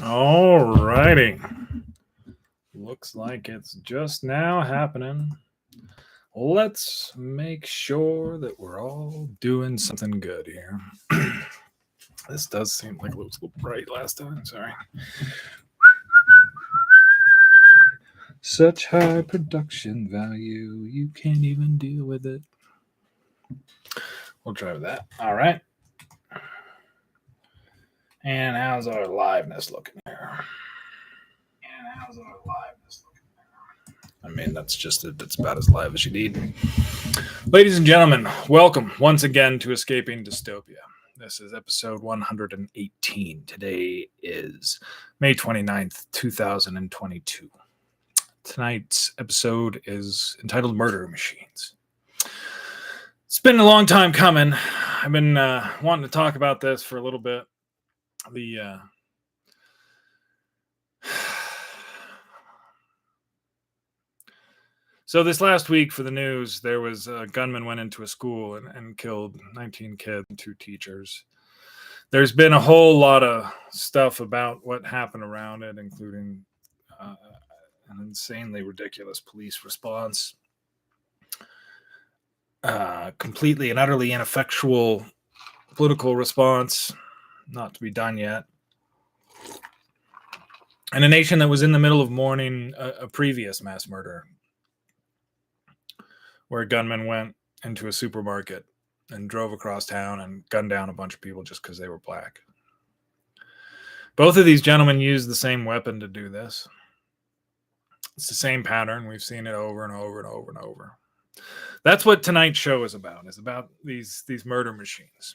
All righty. Looks like it's just now happening. Let's make sure that we're all doing something good here. This does seem like it was a little bright last time. Sorry. Such high production value, you can't even deal with it. We'll try with that. All right. And how's our liveness looking here? I mean, that's about as live as you need. Ladies and gentlemen, welcome once again to Escaping Dystopia. This is episode 118. Today is May 29th, 2022. Tonight's episode is entitled Murder Machines. It's been a long time coming. I've been wanting to talk about this for a little bit. So this last week for the news, there was a gunman went into a school and killed 19 kids and 2 teachers. There's been a whole lot of stuff about what happened around it, including an insanely ridiculous police response, completely and utterly ineffectual political response, not to be done yet, and a nation that was in the middle of mourning a previous mass murder, where a gunman went into a supermarket and drove across town and gunned down a bunch of people just because they were black. Both of these gentlemen used the same weapon to do this. It's the same pattern. We've seen it over and over and over and over. That's what tonight's show is about. It's about these murder machines.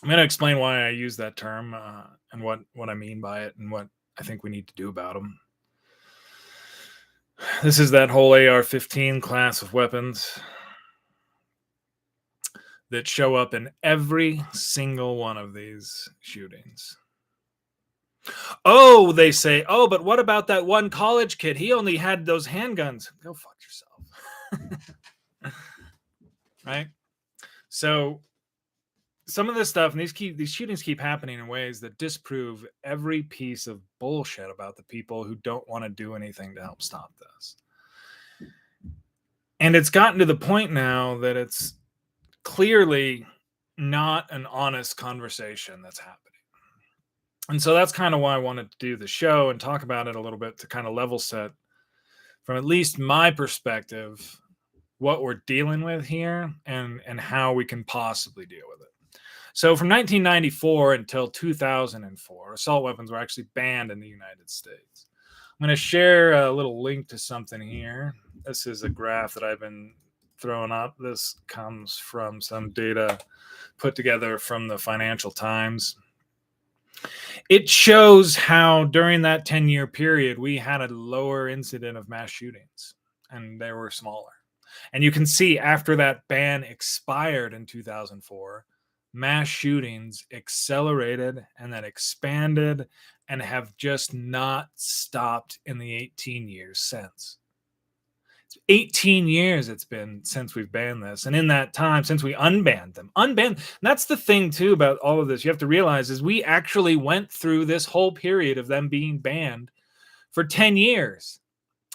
I'm going to explain why I use that term and what I mean by it and what I think we need to do about them. This is that whole AR-15 class of weapons that show up in every single one of these shootings. Oh, they say, oh, but what about that one college kid? He only had those handguns. Go fuck yourself. Right? So some of this stuff, and these shootings keep happening in ways that disprove every piece of bullshit about the people who don't want to do anything to help stop this. And it's gotten to the point now that it's clearly not an honest conversation that's happening. And so that's kind of why I wanted to do the show and talk about it a little bit, to kind of level set from at least my perspective what we're dealing with here and how we can possibly deal with it. So from 1994 until 2004, assault weapons were actually banned in the United States. I'm going to share a little link to something here. This is a graph that I've been throwing up. This comes from some data put together from the Financial Times. It shows how during that 10-year period, we had a lower incident of mass shootings, and they were smaller. And you can see after that ban expired in 2004, mass shootings accelerated and then expanded and have just not stopped in the 18 years since. 18 years it's been since we've banned this. And in that time, since we unbanned them, that's the thing too about all of this. You have to realize is we actually went through this whole period of them being banned for 10 years.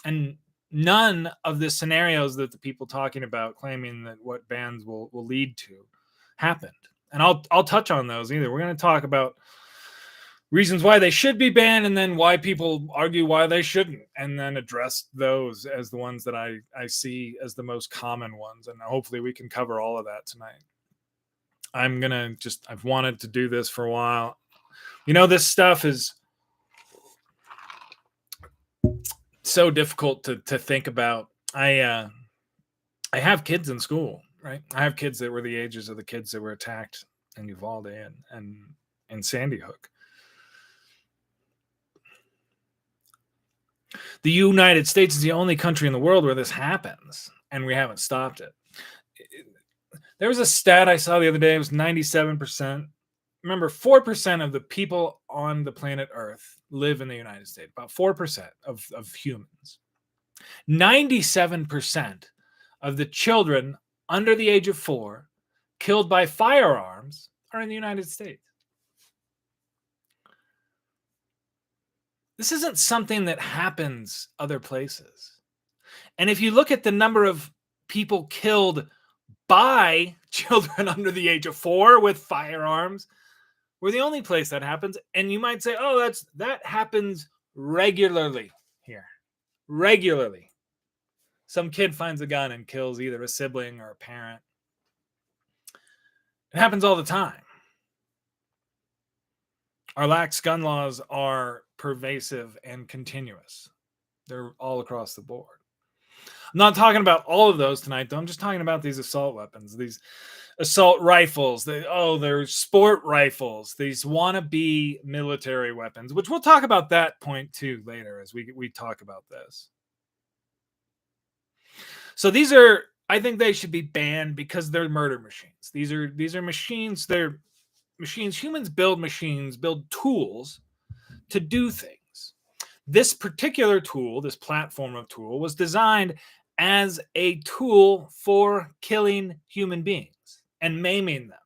And none of the scenarios that the people talking about claiming that what bans will lead to happened. And I'll touch on those either. We're going to talk about reasons why they should be banned and then why people argue why they shouldn't, and then address those as the ones that I see as the most common ones. And hopefully we can cover all of that tonight. I've wanted to do this for a while. You know, this stuff is so difficult to think about. I have kids in school, right? I have kids that were the ages of the kids that were attacked in Uvalde and in Sandy Hook. The United States is the only country in the world where this happens, and we haven't stopped it. There was a stat I saw the other day. It was 97%. Remember, 4% of the people on the planet Earth live in the United States, about 4% of humans. 97% of the children under the age of 4 killed by firearms are in the United States. This isn't something that happens other places. And if you look at the number of people killed by children under the age of 4 with firearms, we're the only place that happens. And you might say, "Oh, that happens regularly here." Regularly. Some kid finds a gun and kills either a sibling or a parent. It happens all the time. Our lax gun laws are pervasive and continuous. They're all across the board. I'm not talking about all of those tonight, though. I'm just talking about these assault weapons, these assault rifles. They're sport rifles, these wannabe military weapons, which we'll talk about that point too later as we talk about this. So these are, I think they should be banned because they're murder machines. These are machines. They're machines. Humans build machines, build tools to do things. This particular tool, this platform of tool, was designed as a tool for killing human beings and maiming them.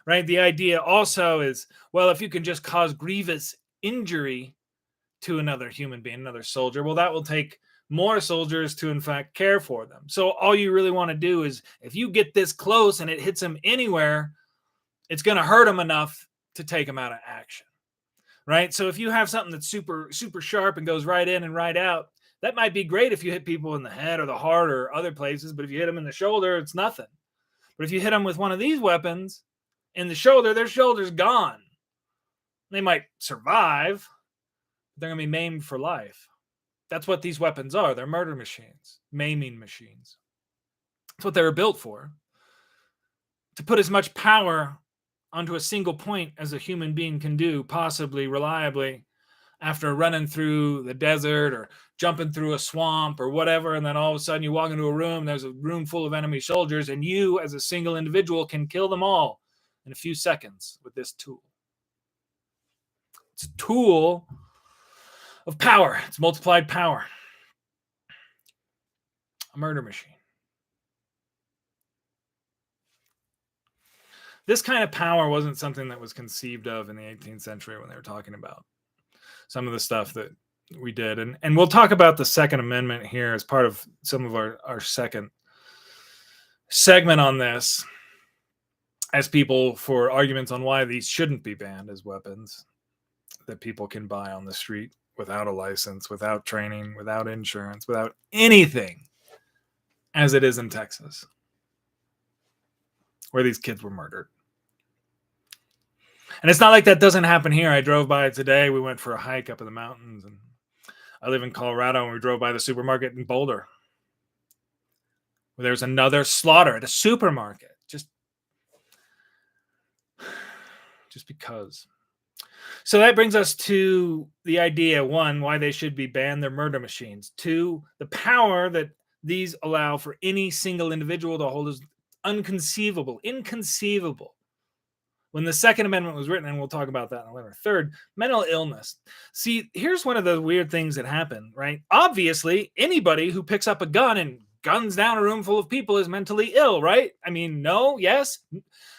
Right? The idea also is, well, if you can just cause grievous injury to another human being, another soldier, well, that will take more soldiers to in fact care for them. So all you really want to do is, if you get this close and it hits them anywhere, it's going to hurt them enough to take them out of action. Right? So if you have something that's super sharp and goes right in and right out, that might be great if you hit people in the head or the heart or other places, but if you hit them in the shoulder, it's nothing. But if you hit them with one of these weapons in the shoulder, their shoulder's gone. They might survive, but they're going to be maimed for life. That's what these weapons are. They're murder machines, maiming machines. That's what they were built for. To put as much power onto a single point as a human being can do, possibly reliably, after running through the desert or jumping through a swamp or whatever, and then all of a sudden you walk into a room, there's a room full of enemy soldiers, and you as a single individual can kill them all in a few seconds with this tool. It's a tool of power. It's multiplied power. A murder machine. This kind of power wasn't something that was conceived of in the 18th century when they were talking about some of the stuff that we did. And we'll talk about the Second Amendment here as part of some of our second segment on this, as people for arguments on why these shouldn't be banned as weapons that people can buy on the street without a license, without training, without insurance, without anything, as it is in Texas, where these kids were murdered. And it's not like that doesn't happen here. I drove by it today. We went for a hike up in the mountains, and I live in Colorado, and we drove by the supermarket in Boulder, where there's another slaughter at a supermarket, just because. So that brings us to the idea, one, why they should be banned. They're murder machines. Two, the power that these allow for any single individual to hold is inconceivable. When the Second Amendment was written, and we'll talk about that in a later. Third, mental illness. See, here's one of the weird things that happen, right? Obviously, anybody who picks up a gun and guns down a room full of people is mentally ill, right? I mean, no, yes.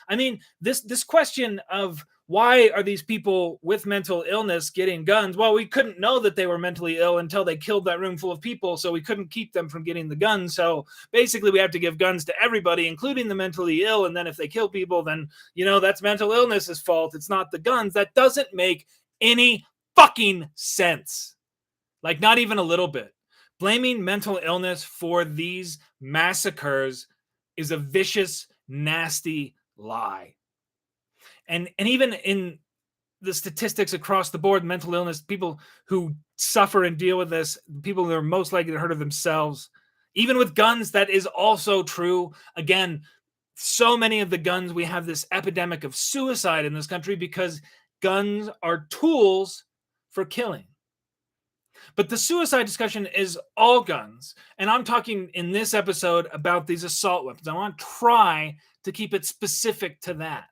I mean, this question of why are these people with mental illness getting guns? Well, we couldn't know that they were mentally ill until they killed that room full of people, so we couldn't keep them from getting the guns. So basically, we have to give guns to everybody, including the mentally ill. And then if they kill people, then, that's mental illness's fault. It's not the guns. That doesn't make any fucking sense. Like, not even a little bit. Blaming mental illness for these massacres is a vicious, nasty lie. And even in the statistics across the board, mental illness, people who suffer and deal with this, people that are most likely to hurt themselves, even with guns, that is also true. Again, so many of the guns, we have this epidemic of suicide in this country because guns are tools for killing. But the suicide discussion is all guns. And I'm talking in this episode about these assault weapons. I want to try to keep it specific to that.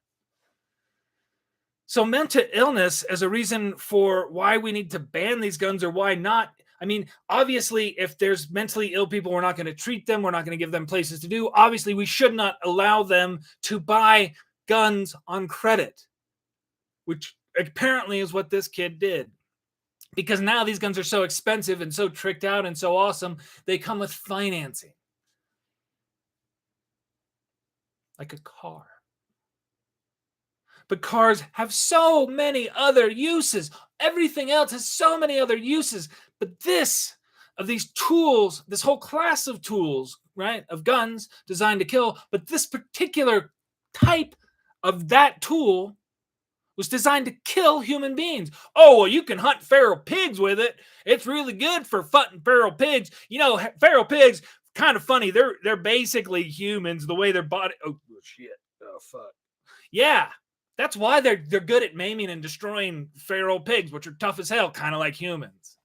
So mental illness as a reason for why we need to ban these guns or why not. I mean, obviously, if there's mentally ill people, we're not going to treat them. We're not going to give them places to do. Obviously, we should not allow them to buy guns on credit, which apparently is what this kid did. because now these guns are so expensive and so tricked out and so awesome, they come with financing, like a car. But cars have so many other uses. Everything else has so many other uses. But this, of these tools, this whole class of tools, right, of guns designed to kill, but this particular type of that tool was designed to kill human beings. Oh, well, you can hunt feral pigs with it. It's really good for hunting feral pigs. You know, feral pigs, kind of funny. They're basically humans. The way their body. Oh shit. Oh fuck. Yeah, that's why they're good at maiming and destroying feral pigs, which are tough as hell, kind of like humans,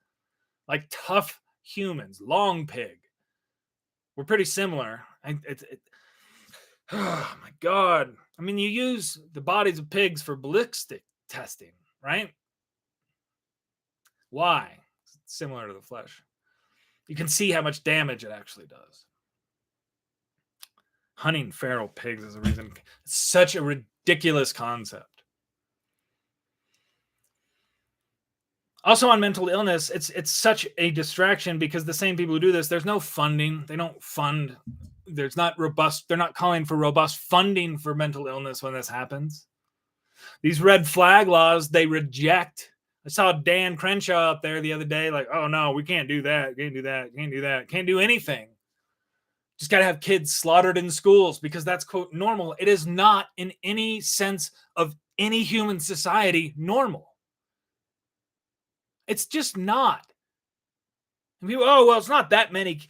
like tough humans. Long pig. We're pretty similar. Oh my god. I mean, you use the bodies of pigs for ballistic testing, right? Why? It's similar to the flesh. You can see how much damage it actually does. Hunting feral pigs is a reason. It's such a ridiculous concept. Also on mental illness, it's such a distraction because the same people who do this, there's no funding. They don't fund. There's not robust. They're not calling for robust funding for mental illness when this happens. These red flag laws, they reject. I saw Dan Crenshaw up there the other day, like, oh no, we can't do that. Can't do that. Can't do that. Can't do anything. Just got to have kids slaughtered in schools because that's, quote, normal. It is not in any sense of any human society normal. It's just not. And people, oh, well, it's not that many.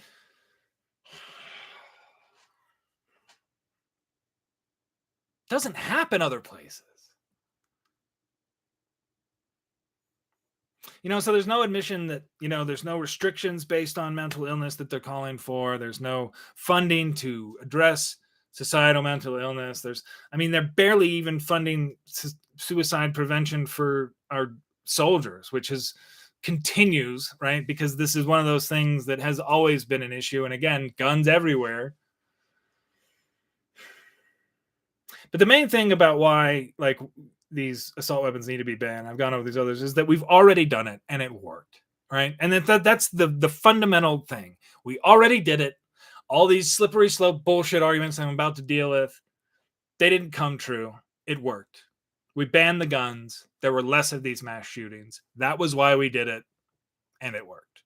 Doesn't happen other places. You know, so there's no admission that, you know, there's no restrictions based on mental illness that they're calling for. There's no funding to address societal mental illness. They're barely even funding suicide prevention for our soldiers, which continues, right? Because this is one of those things that has always been an issue. And again, guns everywhere. But the main thing about why, like, these assault weapons need to be banned, I've gone over these others, is that we've already done it and it worked, right? And that's the fundamental thing. We already did it. All these slippery slope bullshit arguments I'm about to deal with, they didn't come true. It worked. We banned the guns. There were less of these mass shootings. That was why we did it, and it worked.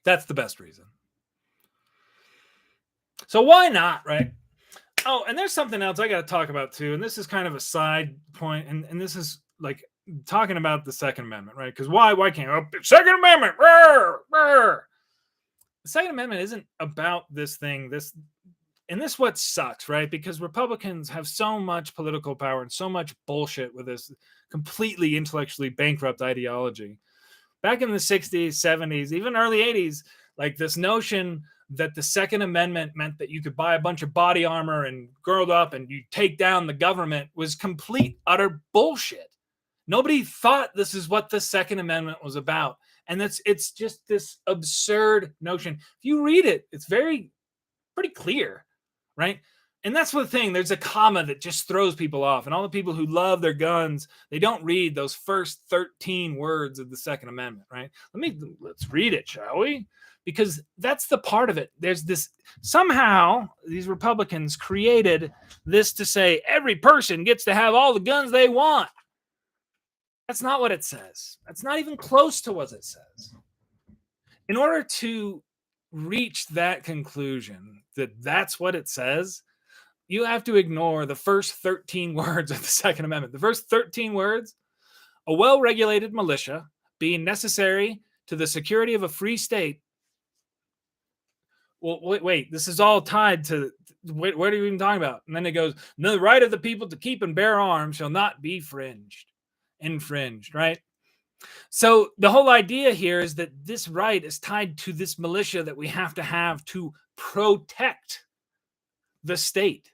That's the best reason. So why not, right? Oh, and there's something else I got to talk about too, and this is kind of a side point, and this is like talking about the Second Amendment, right? Because why can't Second Amendment? Rawr, rawr. The Second Amendment isn't about this thing. This what sucks, right? Because Republicans have so much political power and so much bullshit with this completely intellectually bankrupt ideology. Back in the 60s, 70s, even early 80s, like this notion that the Second Amendment meant that you could buy a bunch of body armor and gird up and you take down the government was complete, utter bullshit. Nobody thought this is what the Second Amendment was about. And it's just this absurd notion. If you read it, it's pretty clear, right? And that's the thing. There's a comma that just throws people off. And all the people who love their guns, they don't read those first 13 words of the Second Amendment, right? Let's read it, shall we? Because that's the part of it. There's this, somehow these Republicans created this to say every person gets to have all the guns they want. That's not what it says. That's not even close to what it says. In order to reach that conclusion that that's what it says, you have to ignore the first 13 words of the Second Amendment. The first 13 words: a well-regulated militia being necessary to the security of a free state. Well, wait, this is all tied to, what are you even talking about? And then it goes, no, the right of the people to keep and bear arms shall not be infringed, right? So the whole idea here is that this right is tied to this militia that we have to protect the state.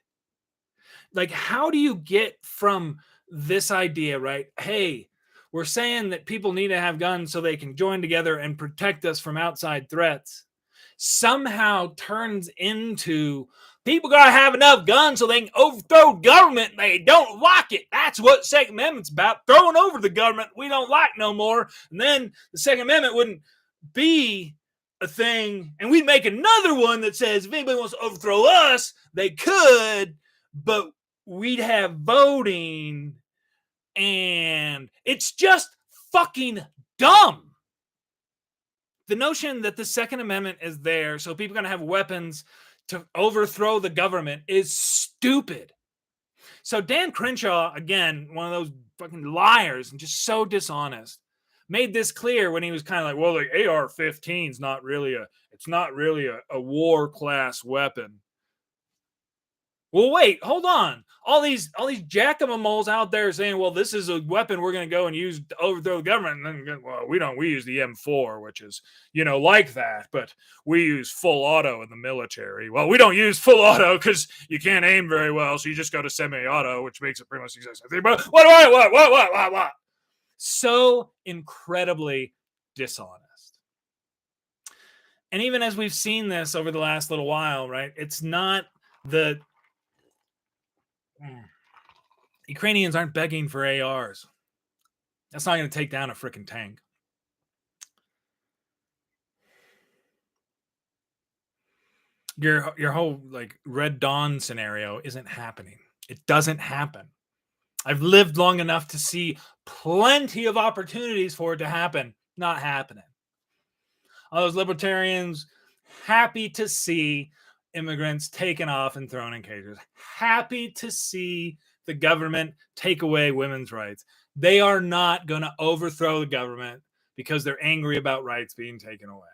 Like, how do you get from this idea, right? Hey, we're saying that people need to have guns so they can join together and protect us from outside threats. somehow turns into people gotta have enough guns so they can overthrow government. They don't like it. That's what Second Amendment's about, throwing over the government we don't like no more. And then the Second Amendment wouldn't be a thing, and we'd make another one that says if anybody wants to overthrow us, they could, but we'd have voting, and it's just fucking dumb. The notion that the Second Amendment is there so people are going to have weapons to overthrow the government is stupid. So Dan Crenshaw, again, one of those fucking liars and just so dishonest, made this clear when he was kind of like, well, the AR-15 is not really a war class weapon. Well, wait, hold on. All these jack-o'-moles out there saying, well, this is a weapon we're going to go and use to overthrow the government. And then, well, we use the M4, which is, like that, but we use full auto in the military. Well, we don't use full auto because you can't aim very well, so you just go to semi-auto, which makes it pretty much the exact same thing. But what? So incredibly dishonest. And even as we've seen this over the last little while, right, it's not the Ukrainians aren't begging for ARs. That's not going to take down a freaking tank. Your whole like Red Dawn scenario isn't happening. It doesn't happen. I've lived long enough to see plenty of opportunities for it to happen. Not happening. All those libertarians happy to see immigrants taken off and thrown in cages. Happy to see the government take away women's rights. They are not going to overthrow the government because they're angry about rights being taken away.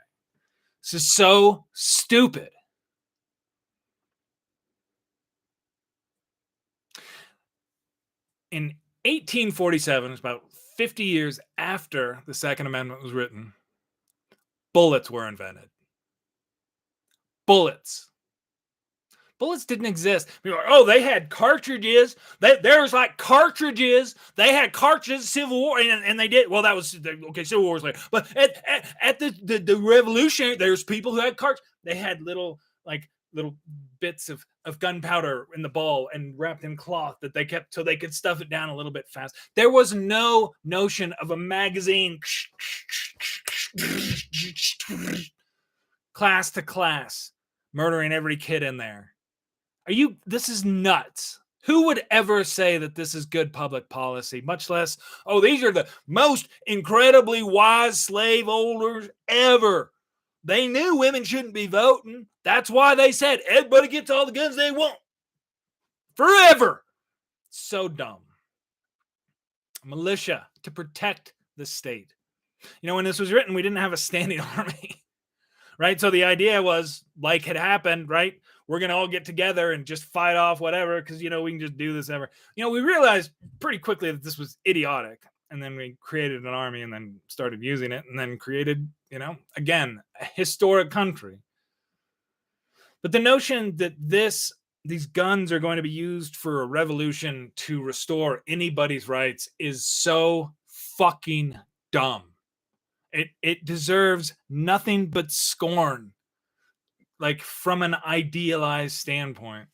This is so stupid. In 1847, about 50 years after the Second Amendment was written, bullets were invented. Bullets didn't exist. People are like, oh, they had cartridges. There's like cartridges. They had cartridges, Civil War, and they did. Well, that was okay. Civil War was later, but at the Revolution, there's people who had cartridges. They had little bits of gunpowder in the ball and wrapped in cloth that they kept so they could stuff it down a little bit fast. There was no notion of a magazine class to class murdering every kid in there. This is nuts. Who would ever say that this is good public policy, much less, oh, these are the most incredibly wise slave owners ever. They knew women shouldn't be voting. That's why they said everybody gets all the guns they want. Forever. So dumb. Militia to protect the state. When this was written, we didn't have a standing army. Right? So the idea was, like had happened, right? We're going to all get together and just fight off whatever because, we can just do this ever. We realized pretty quickly that this was idiotic. And then we created an army and then started using it and then created, again, a historic country. But the notion that these guns are going to be used for a revolution to restore anybody's rights is so fucking dumb. It deserves nothing but scorn, like from an idealized standpoint.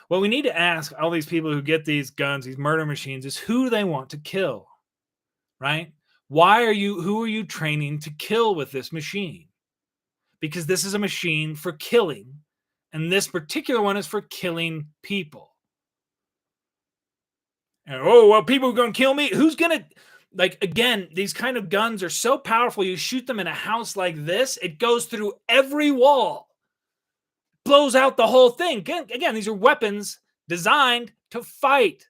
What we need to ask all these people who get these guns, these murder machines, is who do they want to kill, right? Who are you training to kill with this machine? Because this is a machine for killing, and this particular one is for killing people. And, oh, well, people are going to kill me? Who's going to... again, these kind of guns are so powerful. You shoot them in a house like this, it goes through every wall, blows out the whole thing. Again, these are weapons designed to fight,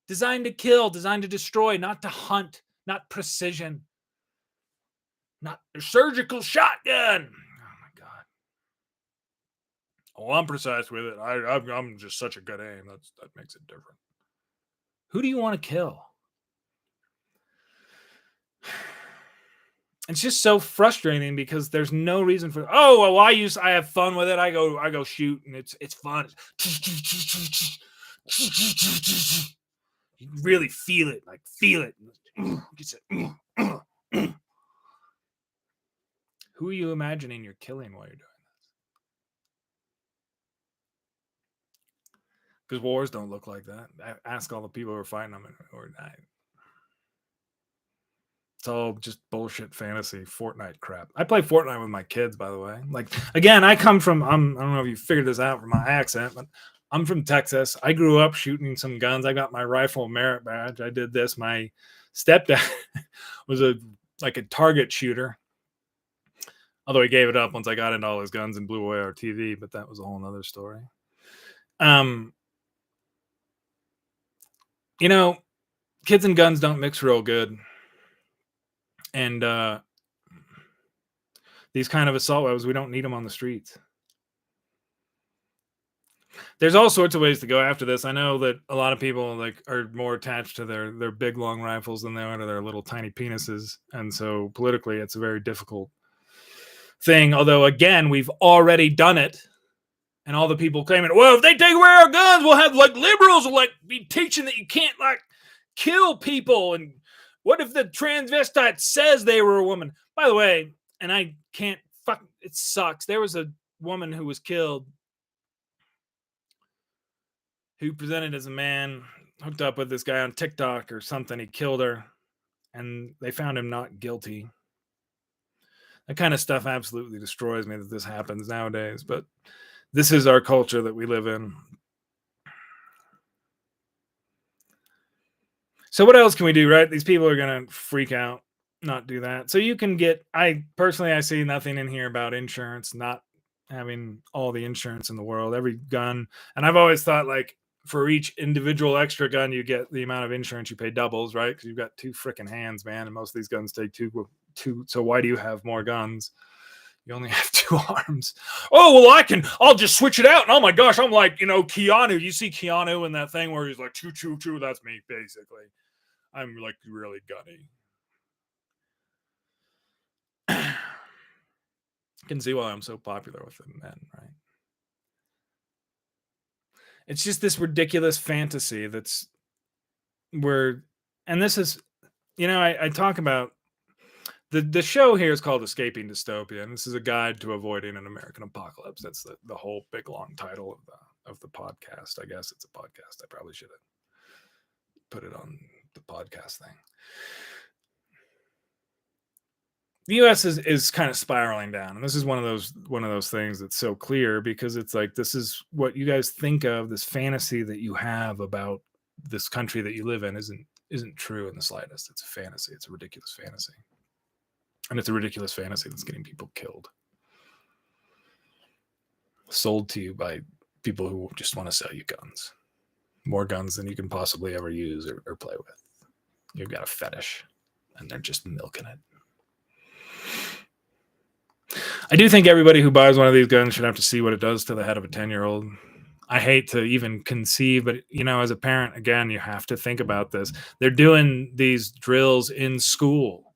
designed to kill, designed to destroy, not to hunt, not precision, not a surgical shotgun. Oh my God. Oh, I'm precise with it. I'm just such a good aim. That makes it different. Who do you want to kill? It's just so frustrating because there's no reason for. Oh well, I have fun with it. I go shoot and it's fun. You really feel it, Who are you imagining you're killing while you're doing this? Because wars don't look like that. Ask all the people who are fighting them, or it's all just bullshit fantasy Fortnite crap. I play Fortnite with my kids, by the way. Like, again, I come from, I don't know if you figured this out from my accent, but I'm from Texas. I grew up shooting some guns. I got my rifle merit badge. I did this. My stepdad was a target shooter. Although he gave it up once I got into all his guns and blew away our TV, but that was a whole other story. You know, kids and guns don't mix real good. And these kind of assault weapons, we don't need them on the streets. There's all sorts of ways to go after this. I know that a lot of people like are more attached to their big long rifles than they are to their little tiny penises, and so politically, it's a very difficult thing. Although, again, we've already done it, and all the people claiming, well, if they take away our guns, we'll have like liberals will like be teaching that you can't like kill people. And what if the transvestite says they were a woman? By the way, and I can't fuck. It sucks. There was a woman who was killed who presented as a man, hooked up with this guy on TikTok or something. He killed her, and they found him not guilty. That kind of stuff absolutely destroys me that this happens nowadays, but this is our culture that we live in. So what else can we do, right? These people are going to freak out, not do that. So you can get, I see nothing in here about insurance, not having all the insurance in the world, every gun. And I've always thought like, for each individual extra gun you get, the amount of insurance you pay doubles, right? Because you've got two freaking hands, man, and most of these guns take two. So why do you have more guns? You only have two arms. Oh well, I'll just switch it out. And oh my gosh, I'm like Keanu. You see Keanu in that thing where he's like choo choo choo. That's me basically. I'm like really gunny. You can see why I'm so popular with the men, right? It's just this ridiculous fantasy that's where, and this is, I talk about the show here is called Escaping Dystopia, and this is a guide to avoiding an American apocalypse. That's the whole big long title of the podcast. I guess it's a podcast. I probably should have put it on the podcast thing. The U.S. is kind of spiraling down, and this is one of those things that's so clear because it's like this is what you guys think of, this fantasy that you have about this country that you live in isn't true in the slightest. It's a fantasy. It's a ridiculous fantasy, and it's a ridiculous fantasy that's getting people killed, sold to you by people who just want to sell you guns, more guns than you can possibly ever use or play with. You've got a fetish, and they're just milking it. I do think everybody who buys one of these guns should have to see what it does to the head of a 10-year-old. I hate to even conceive, but as a parent, again, you have to think about this. They're doing these drills in school.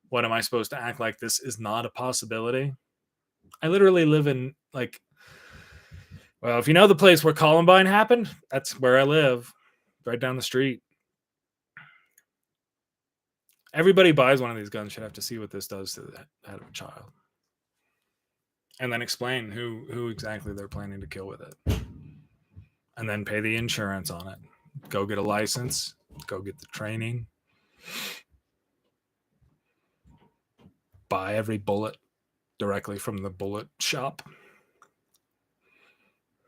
What am I supposed to act like this is not a possibility? I literally live in if you know the place where Columbine happened, that's where I live, right down the street. Everybody buys one of these guns should have to see what this does to the head of a child. And then explain who exactly they're planning to kill with it. And then pay the insurance on it. Go get a license. Go get the training. Buy every bullet directly from the bullet shop.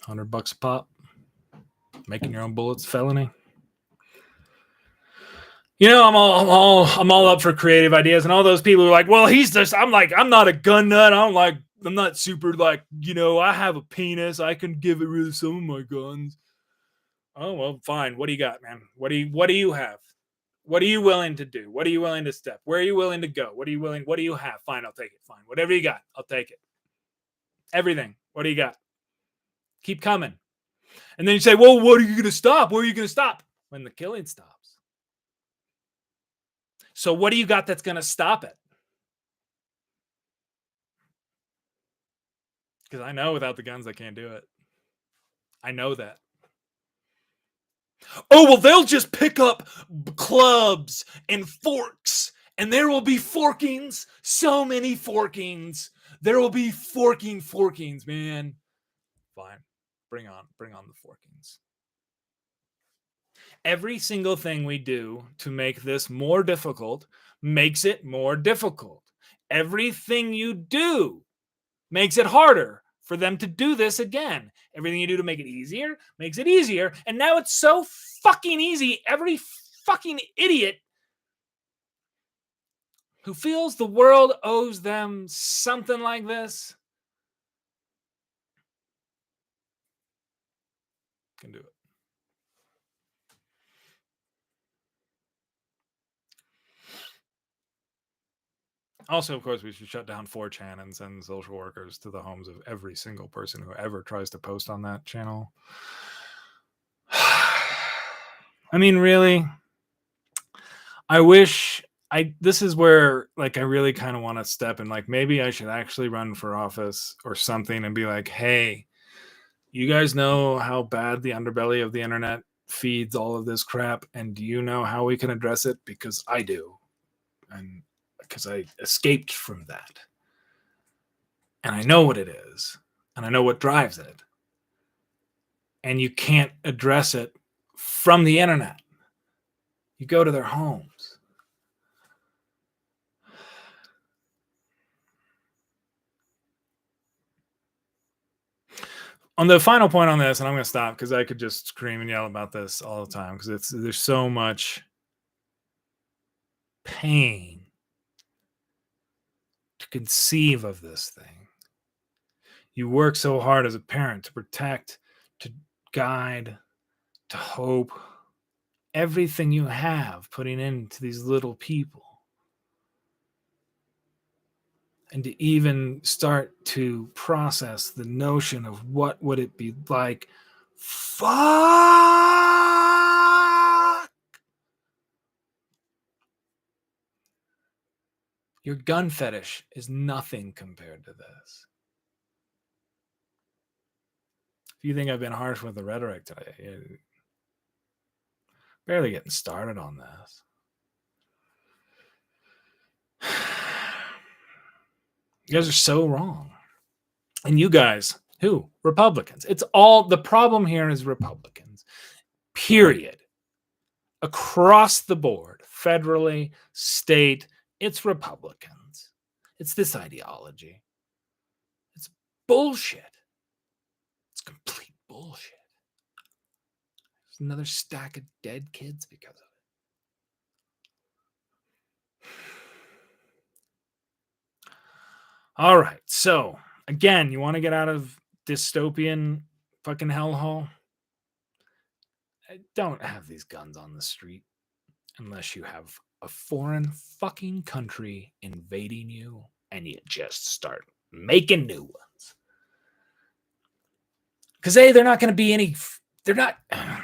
$100 a pop. Making your own bullets, felony. I'm all up for creative ideas, and all those people are like, well, I'm not a gun nut. I'm not super I have a penis. I can give it rid of some of my guns. Oh, well, fine. What do you got, man? What do you have? What are you willing to do? What are you willing to step? Where are you willing to go? What do you have? Fine, I'll take it. Fine. Whatever you got, I'll take it. Everything. What do you got? Keep coming. And then you say, well, what are you going to stop? Where are you going to stop? When the killing stops. So what do you got that's going to stop it? Because I know without the guns, I can't do it. I know that. Oh, well, they'll just pick up clubs and forks And there will be forkings, so many forkings. There will be forkings, man. Fine. Bring on the forkings. Every single thing we do to make this more difficult makes it more difficult. Everything you do makes it harder for them to do this again. Everything you do to make it easier makes it easier. And now it's so fucking easy. Every fucking idiot who feels the world owes them something like this can do it. Also, of course, we should shut down 4chan and send social workers to the homes of every single person who ever tries to post on that channel. I mean, really, I wish this is where like I really kind of want to step in, like maybe I should actually run for office or something and be like, hey, you guys know how bad the underbelly of the internet feeds all of this crap, and do you know how we can address it? Because I do, and because I escaped from that, and I know what it is, and I know what drives it, and you can't address it from the internet. You go to their homes. On the final point on this, and I'm going to stop because I could just scream and yell about this all the time because there's so much pain to conceive of this thing. You work so hard as a parent to protect, to guide, to hope, everything you have putting into these little people. And to even start to process the notion of what would it be like. Fuck! Your gun fetish is nothing compared to this. If you think I've been harsh with the rhetoric today, barely getting started on this. You guys are so wrong. And you guys, who? Republicans. It's all, the problem here is Republicans. Period. Across the board, federally, state, it's Republicans. It's this ideology. It's bullshit. It's complete bullshit. There's another stack of dead kids because of it. All right. So, again, you want to get out of dystopian fucking hellhole? Don't have these guns on the street unless you have a foreign fucking country invading you and you just start making new ones. Because, A, they're not going to be any... They're not... Sorry.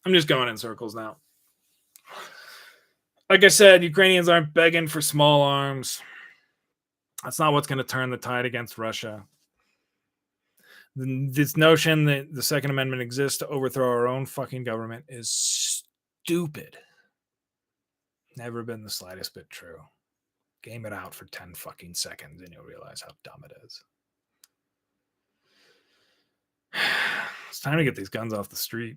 I'm just going in circles now. Like I said, Ukrainians aren't begging for small arms. That's not what's going to turn the tide against Russia. This notion that the Second Amendment exists to overthrow our own fucking government is stupid. Never been the slightest bit true. Game it out for 10 fucking seconds and you'll realize how dumb it is. It's time to get these guns off the street.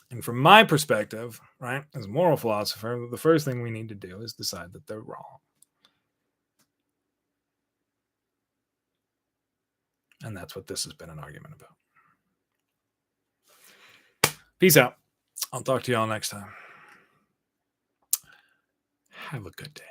And from my perspective, right, as a moral philosopher, the first thing we need to do is decide that they're wrong. And that's what this has been an argument about. Peace out. I'll talk to y'all next time. Have a good day.